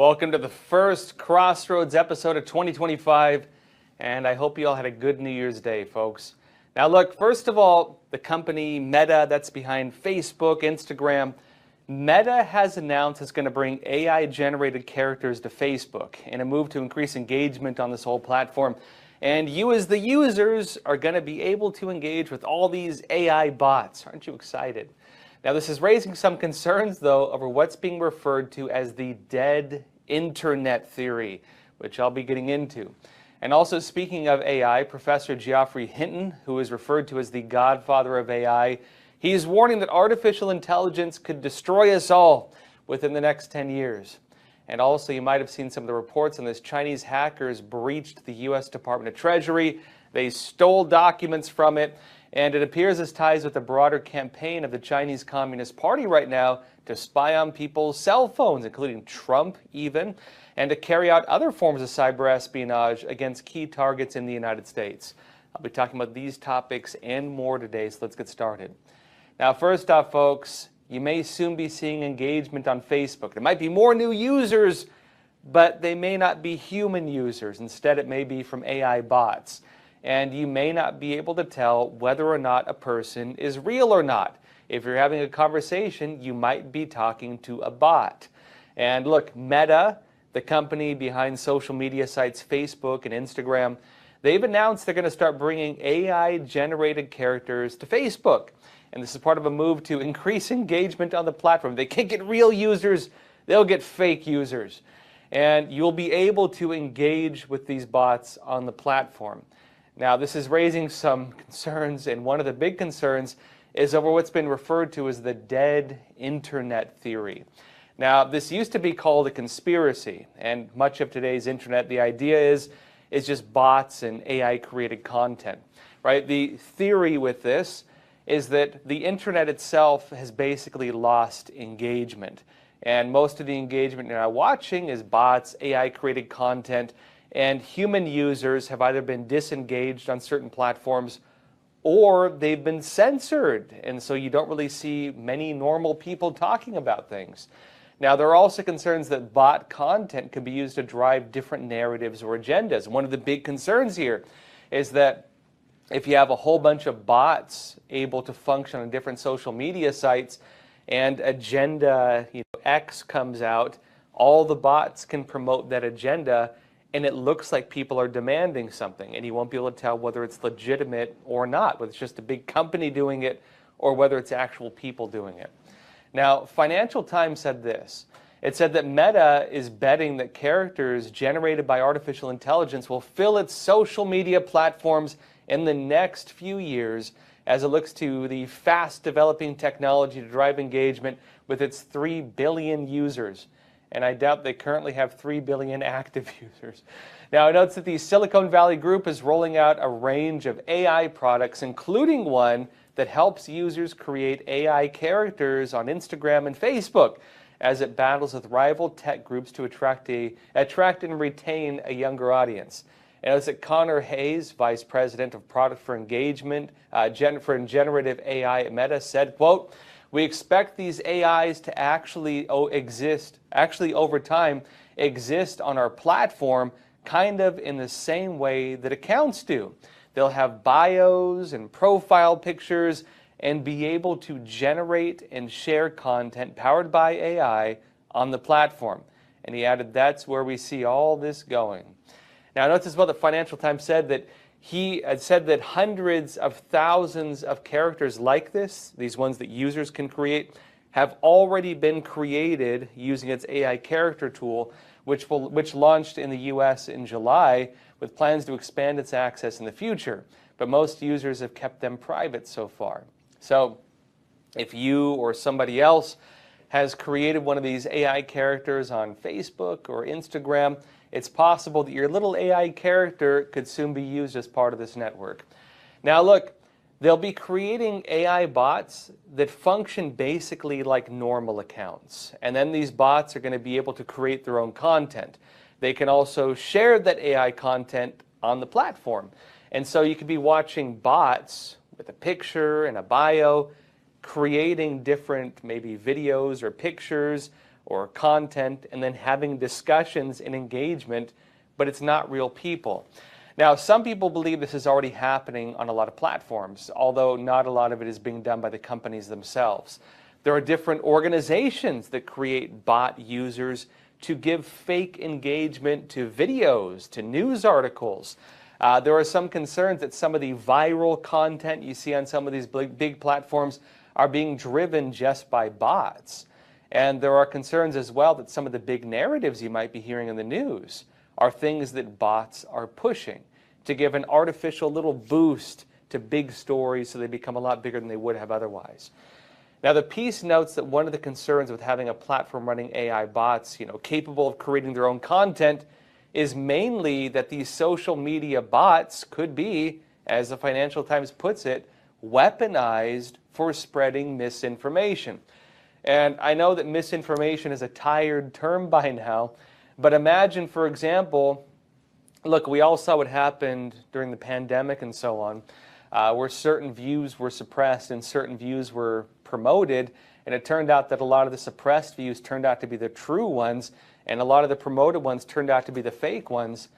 welcome to the first Crossroads episode of 2025, and I hope you all had a good New Year's Day, folks. Now look, first of all, the company Meta that's behind Facebook, Instagram, Meta has announced it's going to bring AI-generated characters to Facebook in a move to increase engagement on this whole platform. And you as the users are going to be able to engage with all these AI bots. Aren't you excited? Now this is raising some concerns though over what's being referred to as the dead internet theory, which I'll be getting into. And also speaking of AI, Professor Geoffrey Hinton, who is referred to as the godfather of AI, he's warning that artificial intelligence could destroy us all within the next 10 years. And also you might have seen some of the reports on this. Chinese hackers breached the US Department of Treasury. They stole documents from it. And it appears this ties with the broader campaign of the Chinese Communist Party right now to spy on people's cell phones, including Trump even, and to carry out other forms of cyber espionage against key targets in the United States. I'll be talking about these topics and more today, so let's get started. Now, first off, folks, you may soon be seeing engagement on Facebook. There might be more new users, but they may not be human users. Instead, it may be from AI bots. And you may not be able to tell whether or not a person is real or not. If you're having a conversation, you might be talking to a bot. And look, Meta, the company behind social media sites Facebook and Instagram, they've announced they're going to start bringing AI-generated characters to Facebook. And this is part of a move to increase engagement on the platform. They can't get real users, they'll get fake users. And you'll be able to engage with these bots on the platform. Now, this is raising some concerns, and one of the big concerns is over what's been referred to as the dead internet theory. Now, this used to be called a conspiracy, and much of today's internet, the idea is just bots and AI-created content, right? The theory with this is that the internet itself has basically lost engagement, and most of the engagement you're now watching is bots, AI-created content, and human users have either been disengaged on certain platforms or they've been censored, and so you don't really see many normal people talking about things. Now, there are also concerns that bot content can be used to drive different narratives or agendas. One of the big concerns here is that if you have a whole bunch of bots able to function on different social media sites and agenda X comes out, all the bots can promote that agenda, and it looks like people are demanding something, and you won't be able to tell whether it's legitimate or not, whether it's just a big company doing it or whether it's actual people doing it. Now, Financial Times said this. It said that Meta is betting that characters generated by artificial intelligence will fill its social media platforms in the next few years as it looks to the fast-developing technology to drive engagement with its 3 billion users. And I doubt they currently have 3 billion active users. Now, it notes that the Silicon Valley Group is rolling out a range of AI products, including one that helps users create AI characters on Instagram and Facebook as it battles with rival tech groups to attract and retain a younger audience. And it's that Connor Hayes, Vice President of Product for Engagement for Generative AI at Meta, said, quote, "We expect these AIs to actually over time exist on our platform kind of in the same way that accounts do. They'll have bios and profile pictures and be able to generate and share content powered by AI on the platform." And he added, that's where we see all this going. Now, notice what the Financial Times said, that he had said that hundreds of thousands of characters like this, these ones that users can create, have already been created using its AI character tool, which launched in the US in July with plans to expand its access in the future. But most users have kept them private so far. So if you or somebody else has created one of these AI characters on Facebook or Instagram, it's possible that your little AI character could soon be used as part of this network. Now look, they'll be creating AI bots that function basically like normal accounts. And then these bots are going to be able to create their own content. They can also share that AI content on the platform. And so you could be watching bots with a picture and a bio, creating different maybe videos or pictures or content and then having discussions and engagement, but it's not real people. Now, some people believe this is already happening on a lot of platforms, although not a lot of it is being done by the companies themselves. There are different organizations that create bot users to give fake engagement to videos, to news articles. There are some concerns that some of the viral content you see on some of these big platforms are being driven just by bots. And there are concerns as well that some of the big narratives you might be hearing in the news are things that bots are pushing to give an artificial little boost to big stories so they become a lot bigger than they would have otherwise. Now, the piece notes that one of the concerns with having a platform running AI bots, capable of creating their own content, is mainly that these social media bots could be, as the Financial Times puts it, weaponized for spreading misinformation. And I know that misinformation is a tired term by now, but imagine, for example, look, we all saw what happened during the pandemic and so on, where certain views were suppressed and certain views were promoted, and it turned out that a lot of the suppressed views turned out to be the true ones, and a lot of the promoted ones turned out to be the fake ones.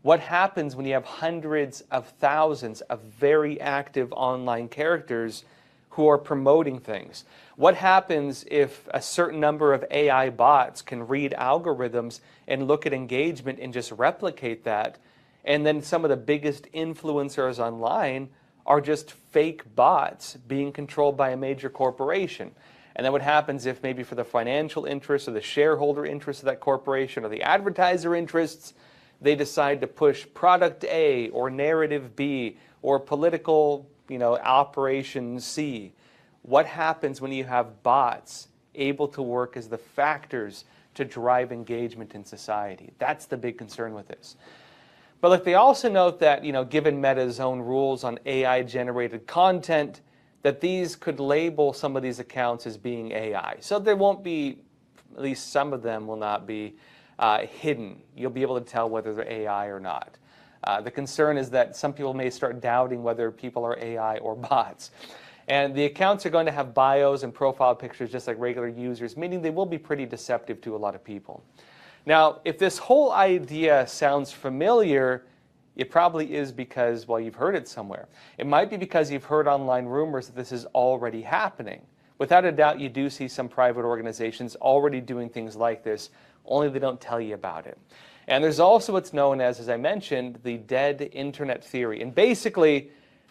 What happens when you have hundreds of thousands of very active online characters who are promoting things? What happens if a certain number of AI bots can read algorithms and look at engagement and just replicate that, and then some of the biggest influencers online are just fake bots being controlled by a major corporation? And then what happens if maybe for the financial interests or the shareholder interests of that corporation or the advertiser interests, they decide to push product A or narrative B or political, operation C? What happens when you have bots able to work as the factors to drive engagement in society? That's the big concern with this. But look, they also note that, given Meta's own rules on AI-generated content, that these could label some of these accounts as being AI. So there won't be, at least some of them will not be hidden. You'll be able to tell whether they're AI or not. The concern is that some people may start doubting whether people are AI or bots. And the accounts are going to have bios and profile pictures just like regular users, meaning they will be pretty deceptive to a lot of people. Now, if this whole idea sounds familiar, it probably is because, well, you've heard it somewhere. It might be because you've heard online rumors that this is already happening. Without a doubt, you do see some private organizations already doing things like this, only they don't tell you about it. And there's also what's known as I mentioned, the dead internet theory. And basically,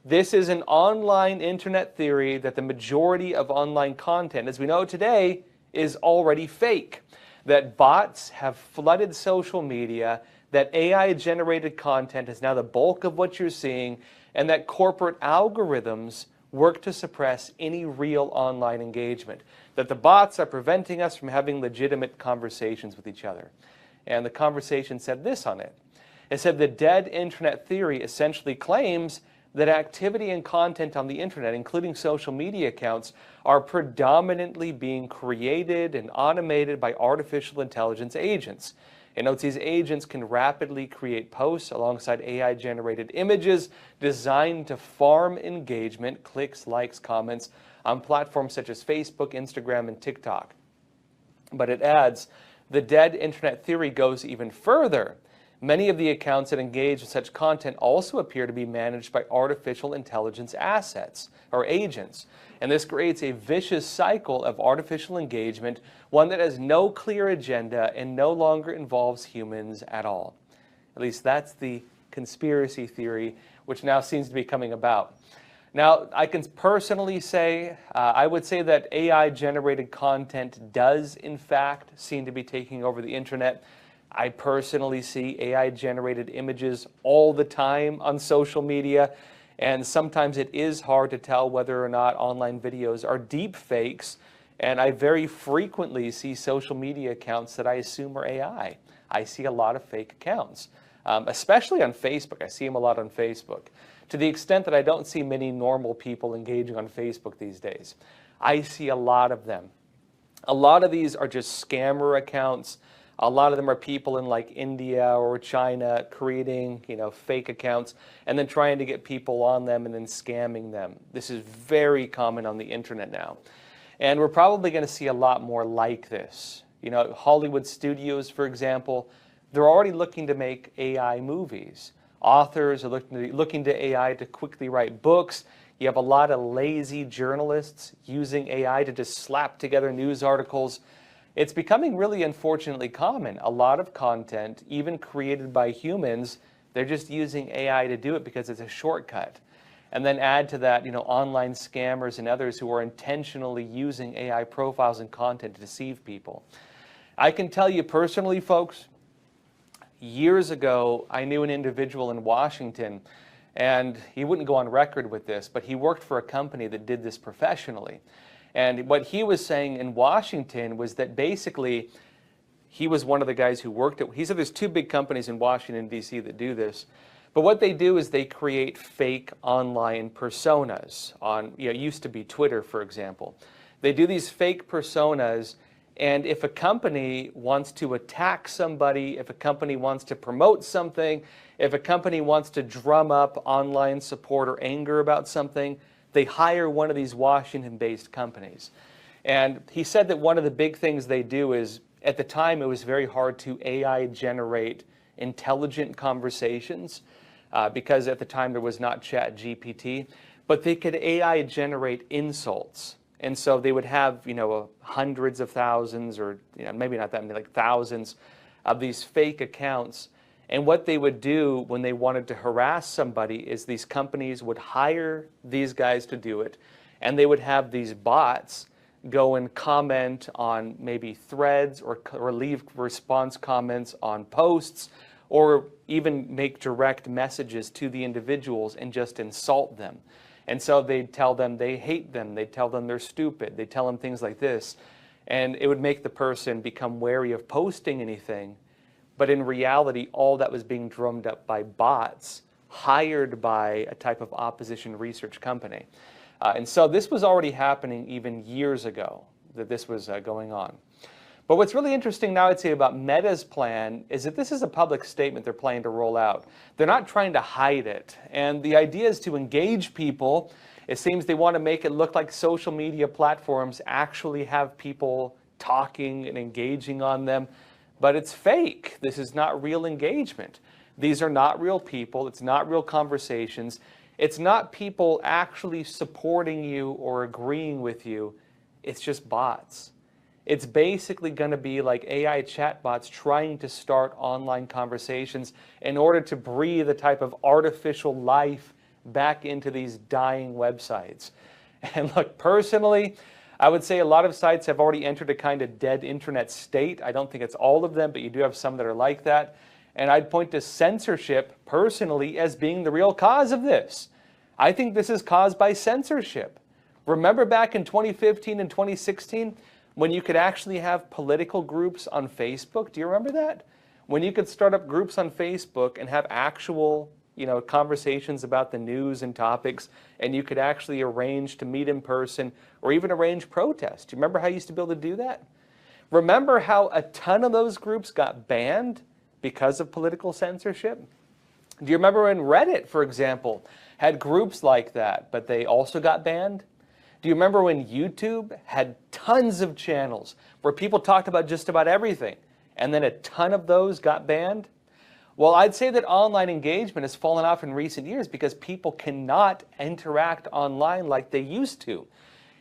this is an online internet theory that the majority of online content, as we know today, is already fake. That bots have flooded social media, that AI-generated content is now the bulk of what you're seeing, and that corporate algorithms work to suppress any real online engagement. That the bots are preventing us from having legitimate conversations with each other. And the conversation said this on it. It said the dead internet theory essentially claims that activity and content on the internet, including social media accounts, are predominantly being created and automated by artificial intelligence agents. It notes these agents can rapidly create posts alongside AI-generated images designed to farm engagement, clicks, likes, comments on platforms such as Facebook, Instagram, and TikTok. But it adds, the dead internet theory goes even further. Many of the accounts that engage with such content also appear to be managed by artificial intelligence assets or agents. And this creates a vicious cycle of artificial engagement, one that has no clear agenda and no longer involves humans at all. At least that's the conspiracy theory, which now seems to be coming about. Now, I can personally say, I would say that AI-generated content does, in fact, seem to be taking over the internet. I personally see AI-generated images all the time on social media, and sometimes it is hard to tell whether or not online videos are deep fakes, and I very frequently see social media accounts that I assume are AI. I see a lot of fake accounts, especially on Facebook. I see them a lot on Facebook, to the extent that I don't see many normal people engaging on Facebook these days. I see a lot of them. A lot of these are just scammer accounts. A lot of them are people in like India or China creating, fake accounts and then trying to get people on them and then scamming them. This is very common on the internet now. And we're probably going to see a lot more like this. You know, Hollywood studios, for example, they're already looking to make AI movies. Authors are looking to AI to quickly write books. You have a lot of lazy journalists using AI to just slap together news articles. It's becoming really, unfortunately, common. A lot of content, even created by humans, they're just using AI to do it because it's a shortcut. And then add to that, you know, online scammers and others who are intentionally using AI profiles and content to deceive people. I can tell you personally, folks, years ago, I knew an individual in Washington, and he wouldn't go on record with this, but he worked for a company that did this professionally. And what he was saying in Washington was that basically he was one of the guys who worked at, he said there's two big companies in Washington, D.C. that do this. But what they do is they create fake online personas on, you know, it used to be Twitter, for example. They do these fake personas, and if a company wants to attack somebody, if a company wants to promote something, if a company wants to drum up online support or anger about something, they hire one of these Washington-based companies. And he said that one of the big things they do is, at the time, it was very hard to AI generate intelligent conversations because at the time there was not ChatGPT, but they could AI generate insults. And so they would have, you know, hundreds of thousands, or, you know, maybe not that many, like thousands of these fake accounts. And what they would do when they wanted to harass somebody is these companies would hire these guys to do it, and they would have these bots go and comment on maybe threads or leave response comments on posts, or even make direct messages to the individuals and just insult them. And so they'd tell them they hate them, they'd tell them they're stupid, they'd tell them things like this. And it would make the person become wary of posting anything. But in reality, all that was being drummed up by bots hired by a type of opposition research company. And so this was already happening even years ago, that this was going on. But what's really interesting now, I'd say, about Meta's plan is that this is a public statement they're planning to roll out. They're not trying to hide it. And the idea is to engage people. It seems they want to make it look like social media platforms actually have people talking and engaging on them. But it's fake. This is not real engagement. These are not real people. It's not real conversations. It's not people actually supporting you or agreeing with you. It's just bots. It's basically going to be like AI chatbots trying to start online conversations in order to breathe a type of artificial life back into these dying websites. And look, personally, I would say a lot of sites have already entered a kind of dead internet state. I don't think it's all of them, but you do have some that are like that. And I'd point to censorship, personally, as being the real cause of this. I think this is caused by censorship. Remember back in 2015 and 2016, when you could actually have political groups on Facebook? Do you remember that? When you could start up groups on Facebook and have actual, you know, conversations about the news and topics, and you could actually arrange to meet in person or even arrange protests. Do you remember how you used to be able to do that? Remember how a ton of those groups got banned because of political censorship? Do you remember when Reddit, for example, had groups like that, but they also got banned? Do you remember when YouTube had tons of channels where people talked about just about everything, and then a ton of those got banned? Well, I'd say that online engagement has fallen off in recent years because people cannot interact online like they used to.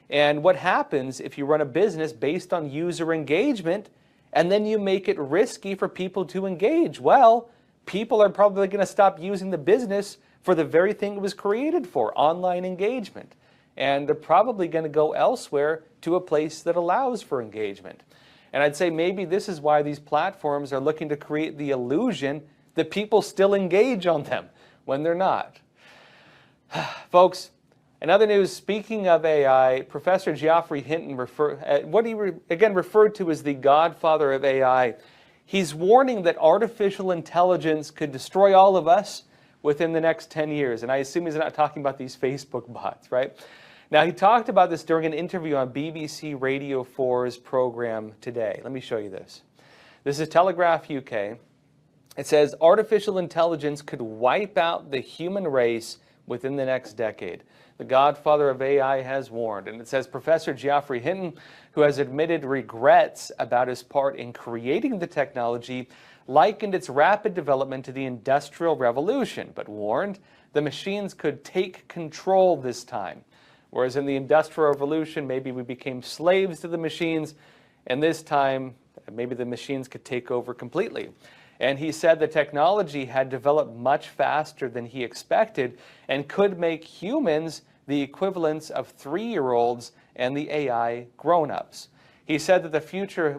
And what happens if you run a business based on user engagement and then you make it risky for people to engage? Well, people are probably going to stop using the business for the very thing it was created for, online engagement. And they're probably going to go elsewhere to a place that allows for engagement. And I'd say maybe this is why these platforms are looking to create the illusion that people still engage on them when they're not. Folks, in other news, speaking of AI, Professor Geoffrey Hinton, what he referred to as the godfather of AI, he's warning that artificial intelligence could destroy all of us within the next 10 years. And I assume he's not talking about these Facebook bots, right? Now, he talked about this during an interview on BBC Radio 4's program Today. Let me show you this. This is Telegraph UK. It says, artificial intelligence could wipe out the human race within the next decade. The godfather of AI has warned, and it says Professor Geoffrey Hinton, who has admitted regrets about his part in creating the technology, likened its rapid development to the Industrial Revolution, but warned the machines could take control this time. Whereas in the Industrial Revolution, maybe we became slaves to the machines, and this time, maybe the machines could take over completely. And he said the technology had developed much faster than he expected and could make humans the equivalents of 3-year-olds and the AI grown-ups. He said that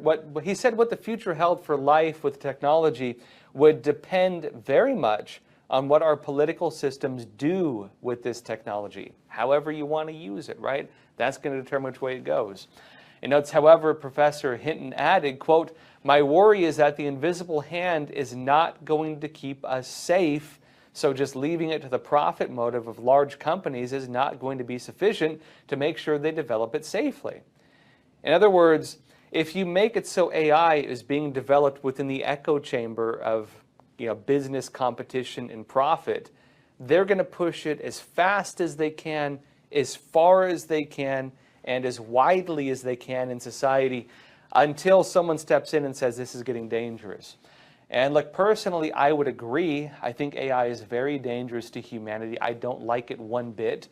what the future held for life with technology would depend very much on what our political systems do with this technology. However you want to use it, right? That's going to determine which way it goes. In notes, however, Professor Hinton added, quote, "My worry is that the invisible hand is not going to keep us safe, so just leaving it to the profit motive of large companies is not going to be sufficient to make sure they develop it safely." In other words, if you make it so AI is being developed within the echo chamber of business competition and profit, they're going to push it as fast as they can, as far as they can, and as widely as they can in society until someone steps in and says this is getting dangerous. And look, personally, I would agree. I think AI is very dangerous to humanity. I don't like it one bit.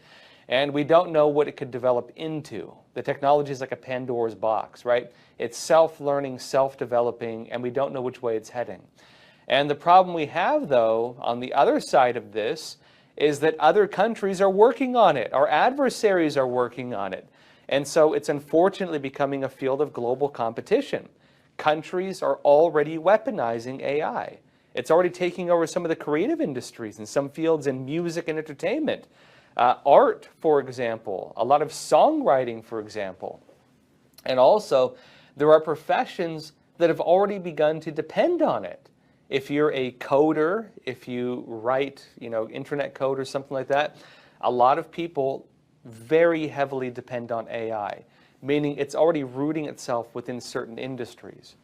And we don't know what it could develop into. The technology is like a Pandora's box, right? It's self-learning, self-developing, and we don't know which way it's heading. And the problem we have, though, on the other side of this, is that other countries are working on it. Our adversaries are working on it. And so it's unfortunately becoming a field of global competition. Countries are already weaponizing AI. It's already taking over some of the creative industries in some fields in music and entertainment. Art, for example, a lot of songwriting, for example. And also, there are professions that have already begun to depend on it. If you're a coder, if you write, internet code or something like that, a lot of people very heavily depend on AI, meaning it's already rooting itself within certain industries.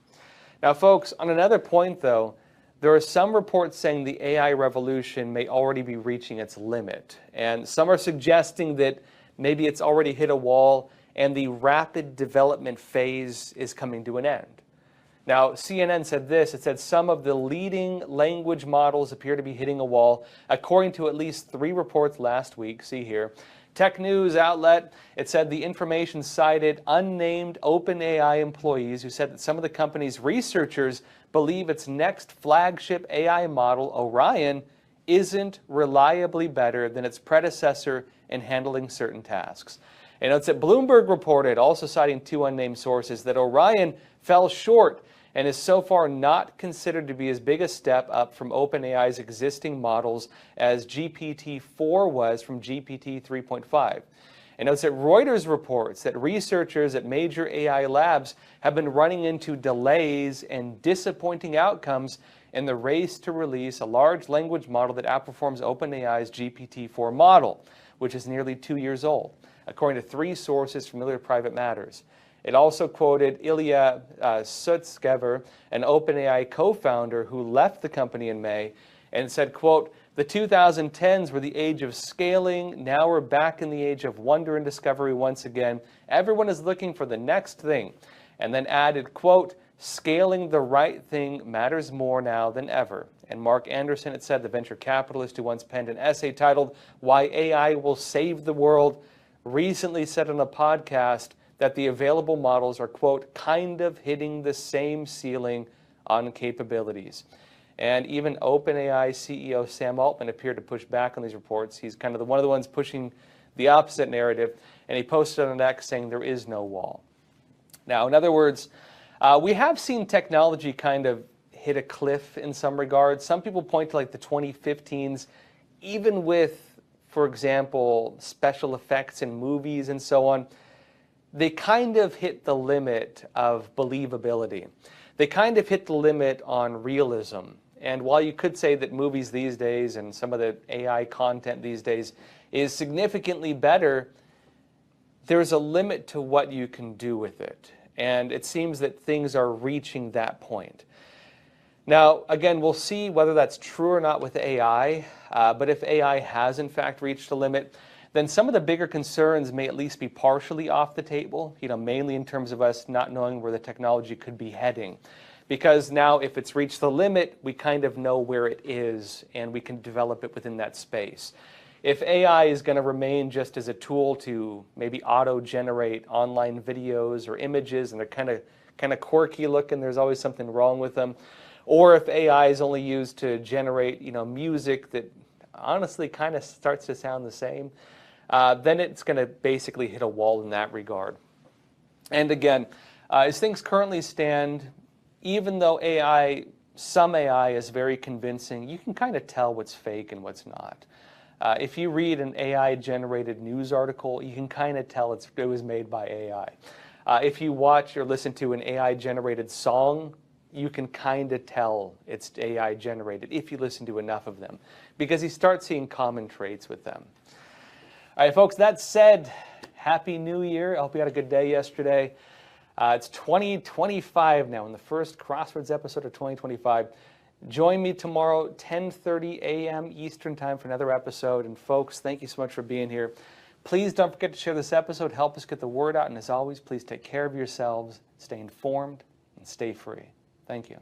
Now, folks, on another point, though, there are some reports saying the AI revolution may already be reaching its limit, and some are suggesting that maybe it's already hit a wall and the rapid development phase is coming to an end. Now, CNN said this. It said some of the leading language models appear to be hitting a wall, according to at least 3 reports last week. See here. Tech news outlet, it said the information cited unnamed OpenAI employees who said that some of the company's researchers believe its next flagship AI model, Orion, isn't reliably better than its predecessor in handling certain tasks. And it's that Bloomberg reported, also citing 2 unnamed sources, that Orion fell short and is so far not considered to be as big a step up from OpenAI's existing models as GPT-4 was from GPT 3.5. And notes that Reuters reports that researchers at major AI labs have been running into delays and disappointing outcomes in the race to release a large language model that outperforms OpenAI's GPT-4 model, which is nearly 2 years old, according to 3 sources familiar with private matters. It also quoted Ilya Sutskever, an OpenAI co-founder who left the company in May, and said, quote, "The 2010s were the age of scaling. Now we're back in the age of wonder and discovery once again. Everyone is looking for the next thing." And then added, quote, "Scaling the right thing matters more now than ever." And Mark Anderson, it said, the venture capitalist who once penned an essay titled "Why AI Will Save the World," recently said on a podcast that the available models are, quote, "kind of hitting the same ceiling on capabilities." And even OpenAI CEO Sam Altman appeared to push back on these reports. He's kind of one of the ones pushing the opposite narrative, and he posted on X saying there is no wall. Now, in other words, we have seen technology kind of hit a cliff in some regards. Some people point to like the 2015s, even with, for example, special effects in movies and so on. They kind of hit the limit of believability. They kind of hit the limit on realism. And while you could say that movies these days and some of the AI content these days is significantly better, there's a limit to what you can do with it. And it seems that things are reaching that point. Now, again, we'll see whether that's true or not with AI, but if AI has in fact reached a limit, then some of the bigger concerns may at least be partially off the table, mainly in terms of us not knowing where the technology could be heading. Because now if it's reached the limit, we kind of know where it is and we can develop it within that space. If AI is going to remain just as a tool to maybe auto-generate online videos or images, and they're kind of quirky looking, there's always something wrong with them, or if AI is only used to generate music that honestly kind of starts to sound the same, then it's going to basically hit a wall in that regard. And again, as things currently stand, even though some AI is very convincing, you can kind of tell what's fake and what's not. If you read an AI-generated news article, you can kind of tell it was made by AI. If you watch or listen to an AI-generated song, you can kind of tell it's AI-generated if you listen to enough of them, because you start seeing common traits with them. All right, folks, that said, Happy New Year. I hope you had a good day yesterday. It's 2025 now, in the first Crossroads episode of 2025. Join me tomorrow, 10:30 a.m. Eastern Time for another episode. And folks, thank you so much for being here. Please don't forget to share this episode. Help us get the word out. And as always, please take care of yourselves, stay informed, and stay free. Thank you.